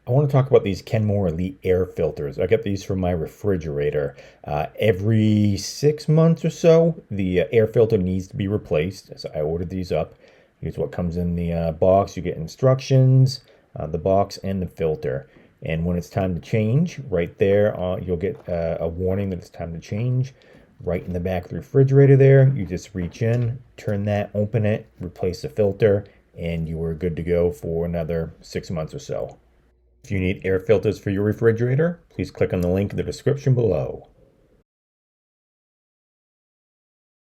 I want to talk about these Kenmore Elite air filters. I get these from my refrigerator. Every 6 months or so, the air filter needs to be replaced. So I ordered these up. Here's what comes in the box. You get instructions, the box, and the filter. And when it's time to change, right there, you'll get a warning that it's time to change. Right in the back of the refrigerator there, you just reach in, turn that, open it, replace the filter, and you are good to go for another 6 months or so. If you need air filters for your refrigerator, please click on the link in the description below.